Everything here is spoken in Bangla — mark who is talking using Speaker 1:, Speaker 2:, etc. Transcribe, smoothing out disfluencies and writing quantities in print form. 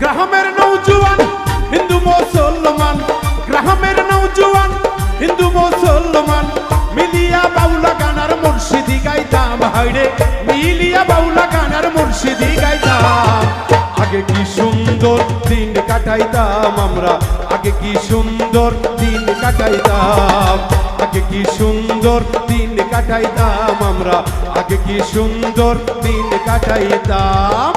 Speaker 1: গ্রামের নৌজওয়ান হিন্দু মুসলমান, গ্রামের নৌজওয়ান হিন্দু মুসলমান মিলিয়া বাউলা গানার মুর্শিদি গাইতাম, হাইরে মিলিয়া বাউলা গানার মুর্শিদি গাইতাম। আগে কি সুন্দর দিন কাটাইতাম আমরা, আগে কি সুন্দর দিন কাটাইতাম, আগে কি সুন্দর দিন কাটাইতাম আমরা, আগে কি সুন্দর দিন কাটাইতাম।